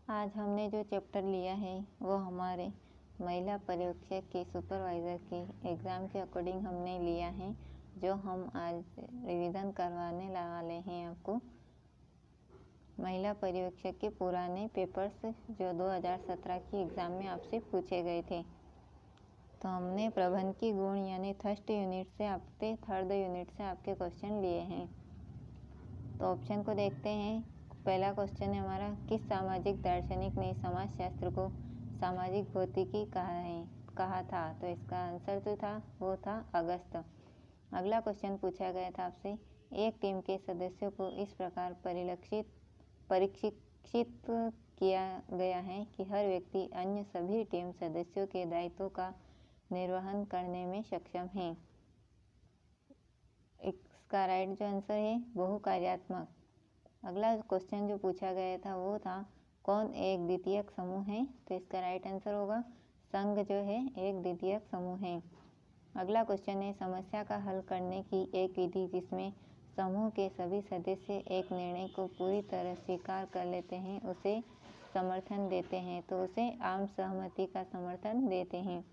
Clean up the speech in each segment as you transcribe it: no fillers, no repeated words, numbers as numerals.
आज हमने जो चैप्टर लिया है वो हमारे महिला पर्यवेक्षक के सुपरवाइज़र के एग्ज़ाम के अकॉर्डिंग हमने लिया है, जो हम आज रिवीजन करवाने वाले हैं आपको। महिला पर्यवेक्षक के पुराने पेपर्स जो 2017 की एग्ज़ाम में आपसे पूछे गए थे। तो हमने प्रबंध की गुण यानी फर्स्ट यूनिट से आपके थर्ड यूनिट से आपके क्वेश्चन लिए हैं। तो ऑप्शन को देखते हैं। पहला क्वेश्चन है हमारा, किस सामाजिक दार्शनिक ने समाजशास्त्र को सामाजिक भौतिकी कहा था? तो इसका आंसर जो था वो था अगस्त। अगला क्वेश्चन पूछा गया था आपसे, एक टीम के सदस्यों को इस प्रकार परीक्षित किया गया है कि हर व्यक्ति अन्य सभी टीम सदस्यों के दायित्वों का निर्वहन करने में सक्षम है। इसका राइट जो आंसर है बहुकार्यात्मक। अगला क्वेश्चन जो पूछा गया था वो था, कौन एक द्वितीयक समूह है? तो इसका राइट आंसर होगा संघ जो है एक द्वितीयक समूह है। अगला क्वेश्चन है, समस्या का हल करने की एक विधि जिसमें समूह के सभी सदस्य एक निर्णय को पूरी तरह स्वीकार कर लेते हैं उसे समर्थन देते हैं, तो उसे आम सहमति का समर्थन देते हैं।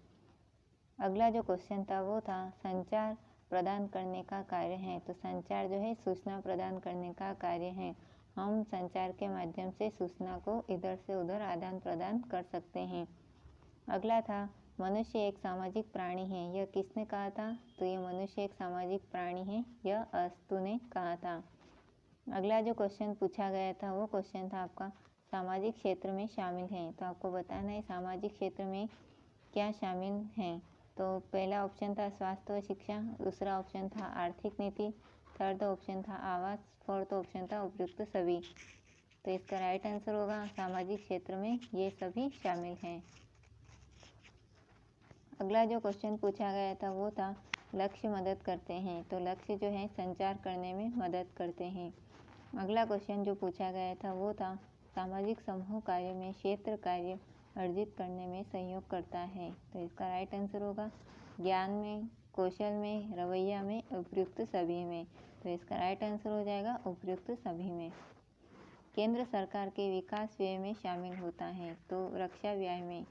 अगला जो क्वेश्चन था वो था, संचार प्रदान करने का कार्य है। तो संचार जो है सूचना प्रदान करने का कार्य है। हम संचार के माध्यम से सूचना को इधर से उधर आदान प्रदान कर सकते हैं। अगला था, मनुष्य एक सामाजिक प्राणी है, यह किसने कहा था? तो ये मनुष्य एक सामाजिक प्राणी है, यह अरस्तू ने कहा था। अगला जो क्वेश्चन पूछा गया था वो क्वेश्चन था आपका, सामाजिक क्षेत्र में शामिल है। तो आपको बताना है सामाजिक क्षेत्र में क्या शामिल है। तो पहला ऑप्शन था स्वास्थ्य व शिक्षा, दूसरा ऑप्शन था आर्थिक नीति, थर्ड ऑप्शन था आवास, फोर्थ ऑप्शन था उपयुक्त सभी। तो इसका राइट आंसर होगा सामाजिक क्षेत्र में ये सभी शामिल हैं। अगला जो क्वेश्चन पूछा गया था वो था, लक्ष्य मदद करते हैं। तो लक्ष्य जो है संचार करने में मदद करते हैं। अगला क्वेश्चन जो पूछा गया था वो था, सामाजिक समूह कार्य में क्षेत्र कार्य अर्जित करने में सहयोग करता है। तो इसका राइट आंसर होगा ज्ञान में, कौशल में, रवैया में, उपयुक्त सभी में। तो इसका राइट आंसर हो जाएगा उपयुक्त सभी में। केंद्र सरकार के विकास व्यय में शामिल होता है। तो रक्षा व्यय में।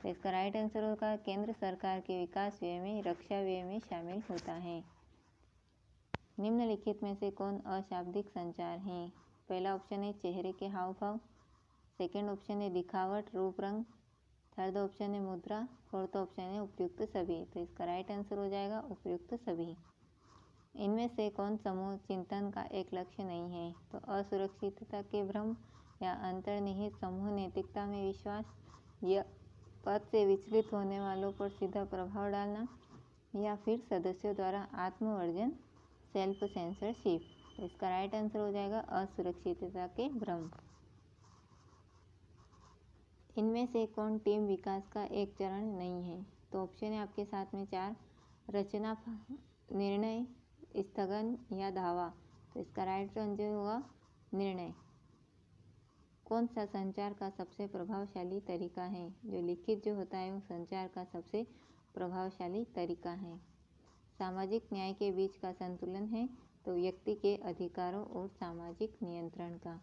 तो इसका राइट आंसर होगा केंद्र सरकार के विकास व्यय में रक्षा व्यय में शामिल होता है। निम्नलिखित में से कौन अशाब्दिक संचार है? पहला ऑप्शन है चेहरे के हाव भाव, सेकेंड ऑप्शन है दिखावट रूप रंग, थर्ड ऑप्शन है मुद्रा, फोर्थ ऑप्शन है उपयुक्त सभी। तो इसका राइट आंसर हो जाएगा उपयुक्त सभी। इनमें से कौन समूह चिंतन का एक लक्ष्य नहीं है? तो असुरक्षितता के भ्रम या अंतर्निहित समूह नैतिकता में विश्वास, या पद से विचलित होने वालों पर सीधा प्रभाव डालना, या फिर सदस्यों द्वारा आत्मवर्जन सेल्फ सेंसरशिप। तो इसका राइट आंसर हो जाएगा असुरक्षितता के भ्रम। इनमें से कौन टीम विकास का एक चरण नहीं है? तो ऑप्शन है आपके साथ में 4, रचना, निर्णय, स्थगन या दावा। तो इसका राइट आंसर होगा निर्णय। कौन सा संचार का सबसे प्रभावशाली तरीका है? जो लिखित जो होता है वो संचार का सबसे प्रभावशाली तरीका है। सामाजिक न्याय के बीच का संतुलन है। तो व्यक्ति के अधिकारों और सामाजिक नियंत्रण का।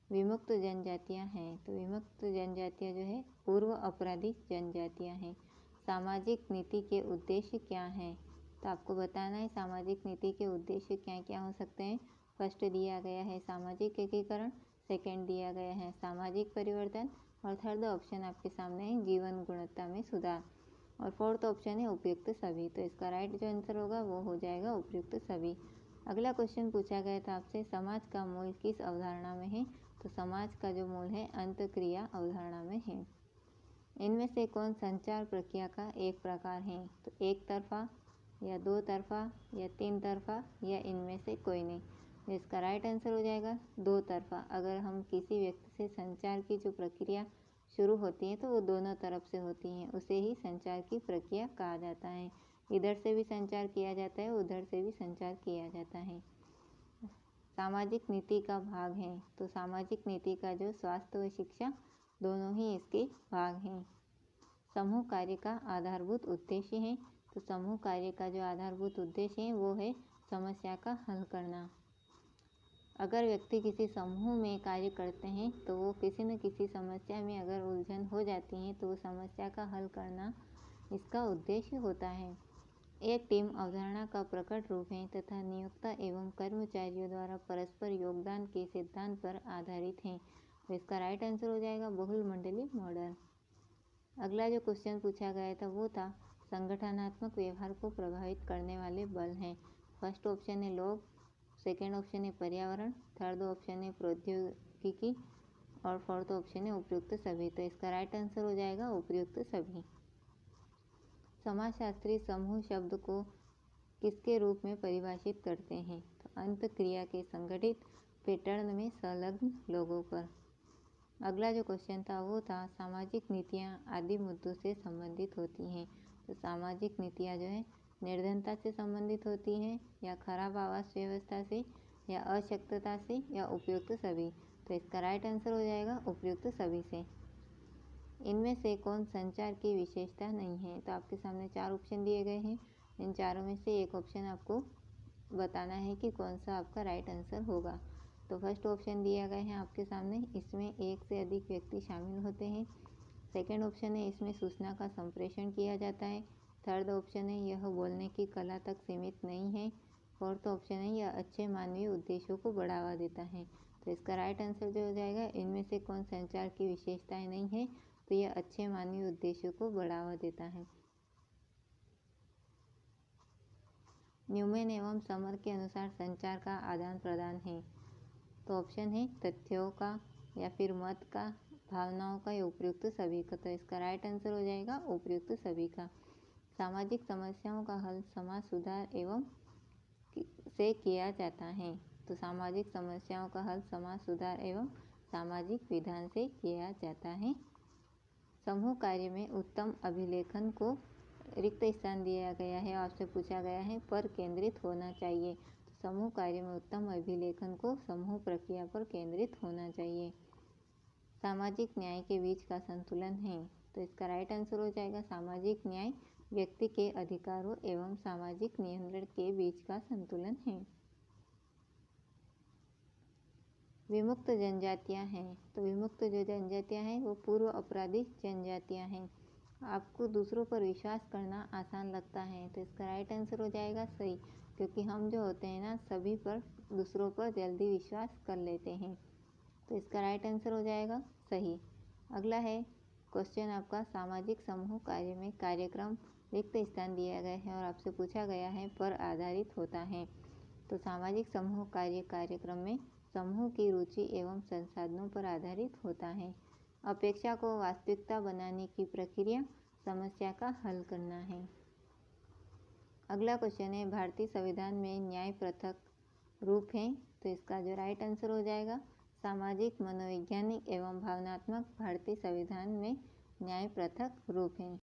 विमुक्त जनजातियां हैं। तो विमुक्त जनजातियां जो है पूर्व आपराधिक जनजातियां हैं। सामाजिक नीति के उद्देश्य क्या हैं? तो आपको बताना है सामाजिक नीति के उद्देश्य क्या क्या हो सकते हैं। फर्स्ट दिया गया है सामाजिक एकीकरण, सेकेंड दिया गया है सामाजिक परिवर्तन, और थर्ड ऑप्शन आपके सामने है जीवन गुणवत्ता में सुधार, और फोर्थ ऑप्शन है उपयुक्त सभी। तो इसका राइट जो आंसर होगा वो हो जाएगा उपयुक्त सभी। अगला क्वेश्चन पूछा गया था आपसे, समाज का मूल किस अवधारणा में है? तो समाज का जो मूल है अंतःक्रिया अवधारणा में है। इनमें से कौन संचार प्रक्रिया का एक प्रकार है? तो एक तरफा, या दो तरफा, या तीन तरफा, या इनमें से कोई नहीं। इसका राइट आंसर हो जाएगा दो तरफा। अगर हम किसी व्यक्ति से संचार की जो प्रक्रिया शुरू होती है तो वो दोनों तरफ से होती हैं, उसे ही संचार की प्रक्रिया कहा जाता है। इधर से भी संचार किया जाता है, उधर से भी संचार किया जाता है। सामाजिक नीति का भाग है। तो सामाजिक नीति का जो स्वास्थ्य व शिक्षा दोनों ही इसके भाग हैं। समूह कार्य का आधारभूत उद्देश्य है। तो समूह कार्य का जो आधारभूत उद्देश्य है वो है समस्या का हल करना। अगर व्यक्ति किसी समूह में कार्य करते हैं तो वो किसी न किसी समस्या में अगर उलझन हो जाती है तो वो समस्या का हल करना इसका उद्देश्य होता है। एक टीम अवधारणा का प्रकट रूप है तथा नियोक्ता एवं कर्मचारियों द्वारा परस्पर योगदान के सिद्धांत पर आधारित है। तो इसका राइट आंसर हो जाएगा बहुल मंडली मॉडल। अगला जो क्वेश्चन पूछा गया था वो था संगठनात्मक व्यवहार को प्रभावित करने वाले बल हैं। फर्स्ट ऑप्शन है लोग, सेकेंड ऑप्शन है पर्यावरण, थर्ड ऑप्शन है प्रौद्योगिकी और फोर्थ ऑप्शन है उपयुक्त सभी। तो इसका राइट आंसर हो जाएगा उपयुक्त सभी। समाजशास्त्री समूह शब्द को किसके रूप में परिभाषित करते हैं? तो अंत क्रिया के संगठित पैटर्न में संलग्न लोगों पर। अगला जो क्वेश्चन था वो था सामाजिक नीतियाँ आदि मुद्दों से संबंधित होती हैं। तो सामाजिक नीतियाँ जो है निर्धनता से संबंधित होती हैं या खराब आवास व्यवस्था से या अशक्तता से या उपयुक्त सभी। तो इसका राइट आंसर हो जाएगा उपयुक्त सभी से। इनमें से कौन संचार की विशेषता नहीं है? तो आपके सामने 4 ऑप्शन दिए गए हैं। इन चारों में से एक ऑप्शन आपको बताना है कि कौन सा आपका राइट आंसर होगा। तो फर्स्ट ऑप्शन दिया गया है आपके सामने, इसमें एक से अधिक व्यक्ति शामिल होते हैं। सेकेंड ऑप्शन है इसमें सूचना का संप्रेषण किया जाता है। थर्ड ऑप्शन है यह बोलने की कला तक सीमित नहीं है। फोर्थ ऑप्शन है यह अच्छे मानवीय उद्देश्यों को बढ़ावा देता है। तो इसका राइट आंसर जो हो जाएगा इनमें से कौन संचार की विशेषताएं नहीं है? तो यह अच्छे मानवीय उद्देश्यों को बढ़ावा देता है। न्यूमैन एवं समर के अनुसार संचार का आदान प्रदान है। तो ऑप्शन है तथ्यों का या फिर मत का, भावनाओं का या उपयुक्त सभी का। तो इसका राइट आंसर हो जाएगा उपयुक्त सभी का। सामाजिक समस्याओं का हल समाज सुधार एवं से किया जाता है। तो सामाजिक समस्याओं का हल समाज सुधार एवं सामाजिक विधान से किया जाता है। समूह कार्य में उत्तम अभिलेखन को रिक्त स्थान दिया गया है। आपसे पूछा गया है पर केंद्रित होना चाहिए। तो समूह कार्य में उत्तम अभिलेखन को समूह प्रक्रिया पर केंद्रित होना चाहिए। सामाजिक न्याय के बीच का संतुलन है। तो इसका राइट आंसर हो जाएगा सामाजिक न्याय व्यक्ति के अधिकारों एवं सामाजिक नियंत्रण के बीच का संतुलन है। विमुक्त जनजातियां हैं। तो विमुक्त जो जनजातियां हैं वो पूर्व आपराधिक जनजातियां हैं। आपको दूसरों पर विश्वास करना आसान लगता है। तो इसका राइट आंसर हो जाएगा सही, क्योंकि हम जो होते हैं ना सभी पर दूसरों पर जल्दी विश्वास कर लेते हैं। तो इसका राइट आंसर हो जाएगा सही। अगला है क्वेश्चन आपका सामाजिक समूह कार्य में कार्यक्रम रिक्त स्थान दिया गया है और आपसे पूछा गया है पर आधारित होता है। तो सामाजिक समूह कार्य कार्यक्रम में समूह की रुचि एवं संसाधनों पर आधारित होता है। अपेक्षा को वास्तविकता बनाने की प्रक्रिया समस्या का हल करना है। अगला क्वेश्चन है भारतीय संविधान में न्याय पृथक रूप है। तो इसका जो राइट आंसर हो जाएगा सामाजिक, मनोवैज्ञानिक एवं भावनात्मक भारतीय संविधान में न्याय पृथक रूप है।